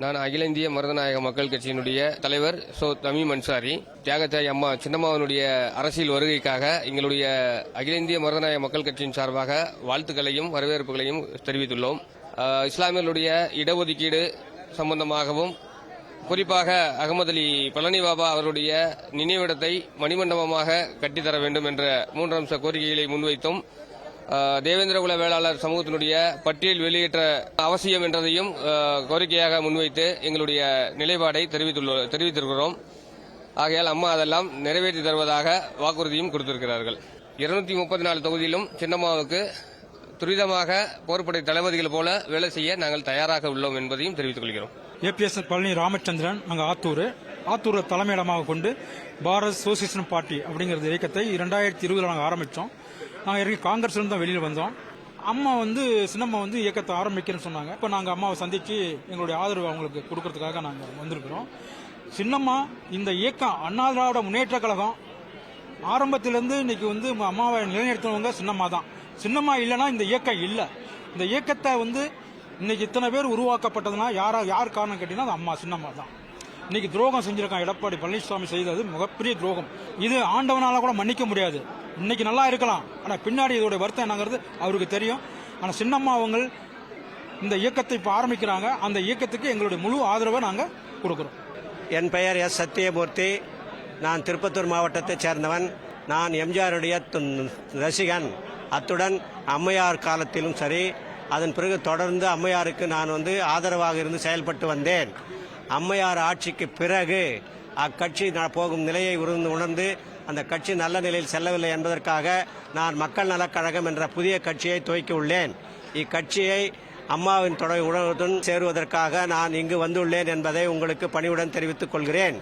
நான் அகில இந்திய மருதநாயக மக்கள் கட்சியினுடைய தலைவர் தமீம் அன்சாரி. தியாகத்தாய் அம்மா சின்னம்மாவனுடைய அரசியல் வருகைக்காக எங்களுடைய அகில இந்திய மருதநாயக மக்கள் கட்சியின் சார்பாக வாழ்த்துக்களையும் வரவேற்புகளையும் தெரிவித்துள்ளோம். இஸ்லாமியர்களுடைய இடஒதுக்கீடு சம்பந்தமாகவும் குறிப்பாக அகமது அலி பழனி பாபா அவருடைய நினைவிடத்தை மணிமண்டபமாக கட்டித்தர வேண்டும் என்ற 3 அம்ச கோரிக்கைகளை முன்வைத்தும் தேவேந்திரகுல வேளாளர் சமூகத்தினுடைய பட்டியல் வெளியேற்ற அவசியம் என்றதையும் கோரிக்கையாக முன்வைத்து எங்களுடைய நிலைப்பாடை தெரிவித்திருக்கிறோம். ஆகையால் அம்மா அதெல்லாம் நிறைவேற்றி தருவதாக வாக்குறுதியும் கொடுத்திருக்கிறார்கள். 234 தொகுதியிலும் சின்னம்மாவுக்கு துரிதமாக போர்ப்படை தளபதிகள் போல வேலை செய்ய நாங்கள் தயாராக உள்ளோம் என்பதையும் தெரிவித்துக் கொள்கிறோம். ஏபிஎஸ் பழனி ராமச்சந்திரன். நாங்கள் ஆத்தூர் தலைமையிடமாக கொண்டு பாரத் சோசியலிஸ்ட் பார்ட்டி அப்படிங்கிற இயக்கத்தை 2020 நாங்கள் ஆரம்பித்தோம். நாங்கள் காங்கிரஸ்ல தான் வெளியில் வந்தோம். அம்மா சின்னம்மா இயக்கத்தை ஆரம்பிக்கிறேன்னு சொன்னாங்க. இப்போ நாங்கள் அம்மாவை சந்திச்சு எங்களுடைய ஆதரவு அவங்களுக்கு கொடுக்கறதுக்காக நாங்கள் வந்திருக்கிறோம். சின்னம்மா இந்த இயக்கம் அண்ணா திராவிட முன்னேற்ற கழகம் ஆரம்பத்திலிருந்து இன்னைக்கு அம்மாவை நிலைநிறுத்தினவங்க சின்னம்மா தான். சின்னம்மா இல்லைன்னா இந்த இயக்கம் இல்லை. இந்த இயக்கத்தை இன்னைக்கு இத்தனை பேர் உருவாக்கப்பட்டதுன்னா யார் காரணம் கேட்டீங்கன்னா அது அம்மா சின்னம்மா தான். இன்னைக்கு துரோகம் செஞ்சிருக்கான் எடப்பாடி பழனிசாமி செய்தது மிகப்பெரிய துரோகம். இது ஆண்டவனால கூட மன்னிக்க முடியாது. இன்னைக்கு நல்லா இருக்கலாம், ஆனா பின்னாடி இதோட வருத்தம் என்னங்கிறது அவருக்கு தெரியும். ஆனா சின்னம்மா அவங்க இந்த இயக்கத்தை இப்ப ஆரம்பிக்கிறாங்க. அந்த இயக்கத்துக்கு எங்களுடைய முழு ஆதரவை நாங்க கொடுக்கிறோம். என் பெயர் எஸ் சத்தியமூர்த்தி. நான் திருப்பத்தூர் மாவட்டத்தைச் சேர்ந்தவன். நான் எம்ஜிஆருடைய ரசிகன். அத்துடன் அம்மையார் காலத்திலும் சரி, அதன் பிறகு தொடர்ந்து அம்மையாருக்கு நான் ஆதரவாக இருந்து செயல்பட்டு வந்தேன். அம்மையார் ஆட்சிக்கு பிறகு அக்கட்சி போகும் நிலையை உணர்ந்து அந்த கட்சி நல்ல நிலையில் செல்லவில்லை என்பதற்காக நான் மக்கள் நலக் கழகம் என்ற புதிய கட்சியை துவக்கி உள்ளேன். இக்கட்சியை அம்மாவின் உணவுடன் சேருவதற்காக நான் இங்கு வந்துள்ளேன் என்பதை உங்களுக்கு பணிவுடன் தெரிவித்துக் கொள்கிறேன்.